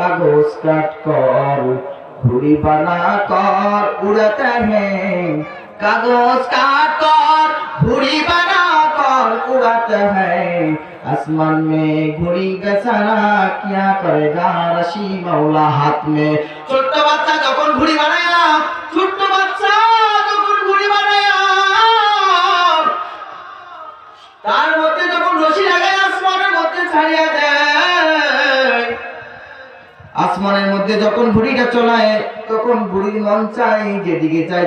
কাগজ কাট কর ঘুড়ি বানা কর উড়াতে हैं कागज काट कर घुड़ी बना कर उड़ाते हैं आसमान में घुड़ी गसाना क्या करेगा रशी मौला हाथ में छोट्ट बच्चा যখন ঘুড়ি বানায়া ছোট্ট বাচ্চা যখন ঘুড়ি বানায়া তার মধ্যে যখন রশি লাগায় আসমানের মধ্যে ছাড়িয়ে দেয় আসমানের মধ্যে যখন ঘুড়িটা চলায় তখন ঘুড়ির মন চায় যেদিকে চায়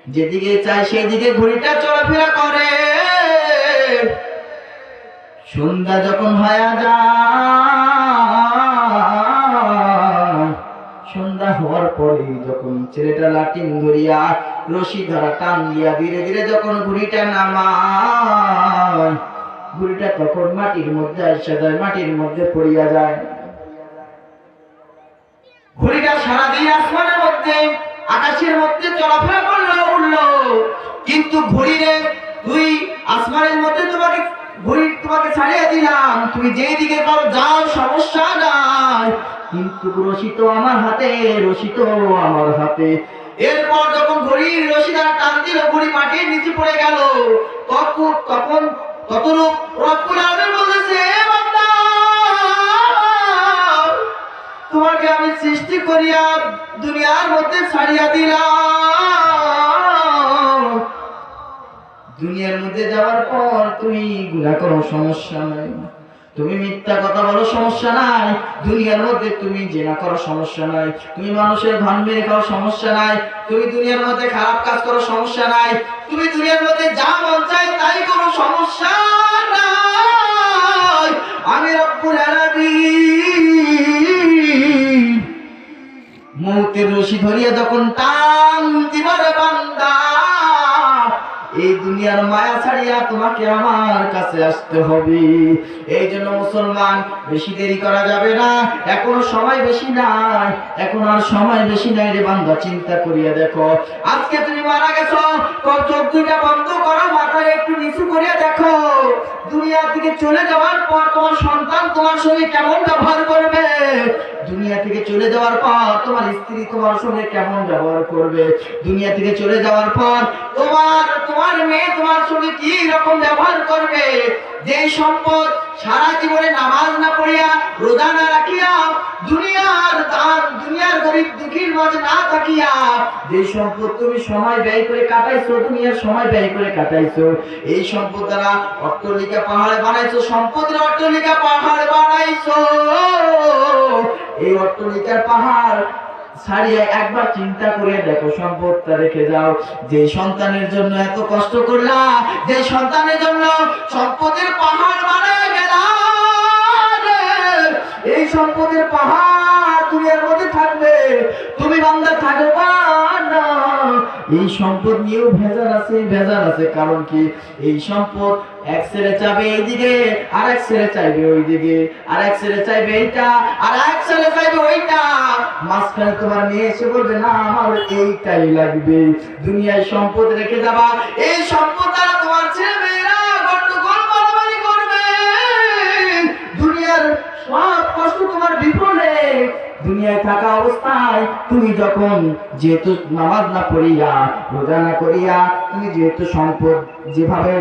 যেদিকে চায় সেদিকে ঘুড়িটা চলাফেরা করে সন্ধ্যা যখন হয়ে যায় সন্ধ্যা হওয়ার পরে যখন ছেলেটা লাঠিম ধরিয়া রশি ধরা টান দিয়া ধীরে ধীরে যখন ঘুড়িটা নামায় ঘুড়িটা তখন মাটির মধ্যে আসা যায় মাটির মধ্যে পড়িয়া যায় ঘুড়িটা সারাদিন আসমানের মধ্যে আকাশের মধ্যে চলাফেরা করলো উড়লো কিন্তু ঘুড়িরে তুই আসমানের মধ্যে তোমাকে ছাড়িয়ে দিলাম তুমি যেই দিকে পারো যাও সমস্যা নাই কিন্তু রশি তো আমার হাতে এরপর যখন ঘুড়ির রশিটা টান দিল ঘুড়ি মাটির নিচে পড়ে গেল তখন ততরূপ রব্বুল আলামিন বলেছে বান্দা তোমাকে আমি সৃষ্টি করিয়া দুনিয়ার মধ্যে ছাড়িয়া দিলাম দুনিয়ার মধ্যে যাওয়ার পর তুমি গুনাহ করো সমস্যা নাই তুমি মিথ্যা কথা বলো সমস্যা নাই দুনিয়ার মধ্যে তুমি জিনা করো সমস্যা নাই তুমি মানুষের ধন মেরে খাও সমস্যা নাই তুমি দুনিয়ার মধ্যে খারাপ কাজ করো সমস্যা নাই তুমি দুনিয়ার মধ্যে যা মন চায় তাই করো সমস্যা নাই আমি রব্বুল আলামিন মৌতের রশি ধরিয়া যখন টান দিব রে বান্দা এই দুনিয়ার মায়া ছাড়িয়া তোমাকে আমার কাছে আসতে হবে এই জন্য মুসলমান বেশি দেরি করা যাবে না এখনো সময় বেশি নাই এখন আর সময় বেশি নাই রে বান্দা চিন্তা করিয়া দেখো আজকে তুমি মারা গেছো চোখ দুইটা বন্ধ করো মাথায় একটু নিচু করিয়া দেখো দুনিয়া থেকে চলে যাওয়ার পর তোমার সন্তান তোমার সঙ্গে কেমন ব্যবহার করবে দুনিয়া থেকে চলে যাওয়ার পর তোমার স্ত্রী তোমার সঙ্গে কেমন ব্যবহার করবে দুনিয়া থেকে চলে যাওয়ার পর তোমার মেয়ে তোমার সঙ্গে কি রকম ব্যবহার করবে যে সম্পদ সারা জীবনে নামাজ না পড়িয়া রোজা না রাখিয়া দুনিয়ার গরিব দুঃখীর মাঝে না থাকিয়া যে সম্পদ তুমি সময় ব্যয় করে কাটাইছো দুনিয়ার সময় ব্যয় করে কাটাইছো এই সম্পদ দ্বারা অট্টালিকা পাহাড় বানাইছো সম্পদের অট্টালিকা পাহাড় বানাইছো এই অট্টালিকার পাহাড় ছাড়িয়ে একবার চিন্তা করে দেখো সম্পদটা রেখে যাও যে সন্তানের জন্য এত কষ্ট করলা যে সন্তানের জন্য সম্পদের পাহাড় বানায় গেলা এই সম্পদের পাহাড় দুনিয়ার মধ্যে থাকবে তুমি বান্দা থাকবা না এই সম্পদ নিয়েও ভেজাল আছে কারণ কি এই সম্পদ এক ছেলে চাইবে এইদিকে আর এক ছেলে চাইবে ওইদিকে আর এক ছেলে চাইবে এইটা আর এক ছেলে চাইবে ওইটা মাঝখানে তোমার মেয়ে এসে বলবে না আমার এইটাই লাগবে দুনিয়ায় সম্পদ রেখে যাবা এই সম্পদ দ্বারা তোমার ছেলে মেয়েরা গন্ডগোল মারামারি করবে দুনিয়ার সব কষ্ট তোমার বিফলে দুনিয়ায় থাকা অবস্থায় তুমি যখন যেহেতু নামাজ না পড়িয়া রোজা না করিয়া তুমি যেহেতু সম্পদ যেভাবে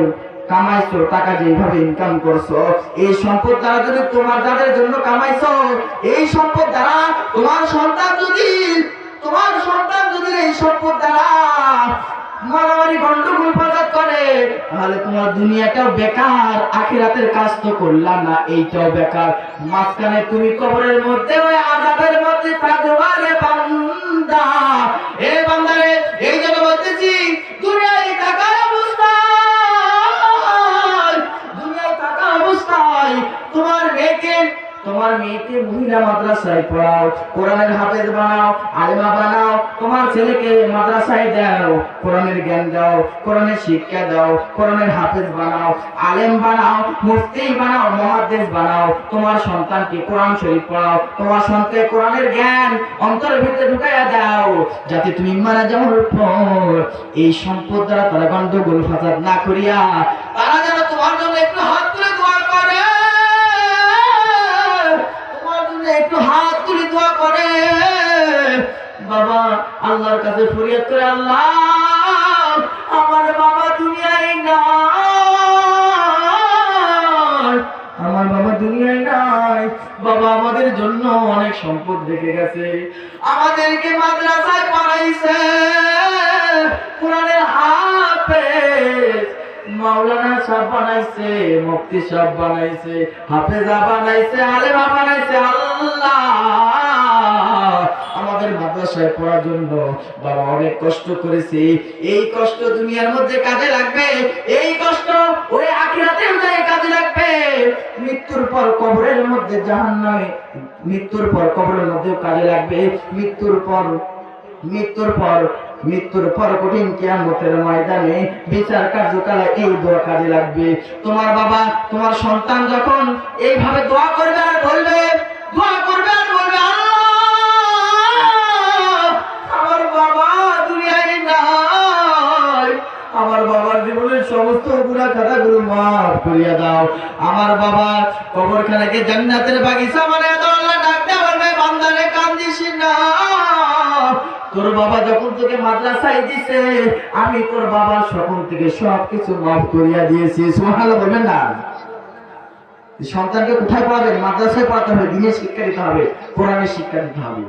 কামাইছো টাকা যেভাবে ইনকাম করছো এই সম্পদ দ্বারা যদি তোমার যাদের জন্য কামাইছো এই সম্পদ দ্বারা তোমার সন্তান যদি এই সম্পদ দ্বারা মারামারি গন্ডগোল ফাসাদ করে তাহলে তোমার দুনিয়াটাও বেকার আখিরাতের কাজ তো করলাম না এইটাও বেকার মাঝখানে তুমি কবরের মধ্যে ওই আযাবের মধ্যে থাকবা রে বান্দা এ বান্দারে এই জন্য বলতেছি দুনিয়ায় থাকা অবস্থায় তোমার মেয়েকে মহিলা মাদ্রাসায় পড়াও কোরআনের হাফেজ বানাও আলেমা বানাও তোমার ছেলেকে মাদ্রাসায় দাও কোরআনের জ্ঞান দাও কোরআনের শিক্ষা দাও কোরআনের হাফেজ বানাও আলেম বানাও মুফতি বানাও মুহাদ্দিস বানাও তোমার সন্তানকে কোরআন শরীফ পড়াও তোমার সন্তানকে কোরআনের জ্ঞান অন্তরের ভিতরে ঢুকাইয়া দাও যাতে তুমি মারা যাওয়ার পর এই সম্পদ দ্বারা তারা গন্ডগোল ফাসাদ না করিয়া তারা যেন তোমার জন্য একটু হাত তুলে দোয়া করে একটু হাত তুলে দোয়া করে বাবা আল্লাহর কাছে ফরিয়াদ করে, আল্লাহ আমার বাবা দুনিয়ায় নাই, আমার বাবা দুনিয়ায় নাই। বাবা আমাদের জন্য অনেক সম্পদ রেখে গেছে, আমাদেরকে মাদ্রাসায় পড়াইছে, কোরআনের হাফেজ মাওলানা সাহেব বানাইছে, মুফতি সাহেব বানাইছে, হাফেজা বানাইছে, আলেমা বানাইছে। আল্লাহ আমাদের মাদ্রাসায় পড়ার জন্য বাবা অনেক কষ্ট করেছে, এই কষ্ট দুনিয়ার মধ্যে কাজে লাগবে, এই কষ্ট ওই আখিরাতের যায় কাজে লাগবে, মৃত্যুর পর কবরের মধ্যে জাহান্নামে, মৃত্যুর পর কবরের মধ্যেও কাজে লাগবে, মৃত্যুর পর কঠিন কিয়ামতের ময়দানে বিচার কার্যকালে এই দোয়া কাজে লাগবে। তোমার বাবা তোমার সন্তান যখন এইভাবে দোয়া করবে আর বলবে, আল্লাহ আমার বাবা দুনিয়ায় নাই, আমার বাবার জীবনের সমস্ত গুনাহ খাতাগুলো মাফ করিয়া দাও, আমার বাবার কবরখানাকে জান্নাতের বাগিচা বানায় দাও। আল্লাহ ডাক দেয়া বলবে, বান্দারে কান্দিস না, তোর বাবা যখন তোকে মাদ্রাসায় দিছে আমি তোর বাবার সকল থেকে সবকিছু মাফ করিয়া দিয়েছি। সুবহানাল্লাহ বলবেন না? সন্তানকে কোথায় পড়াবেন? মাদ্রাসায় পড়াতে হবে, দিনের শিক্ষা দিতে হবে, কোরআনের শিক্ষা দিতে হবে।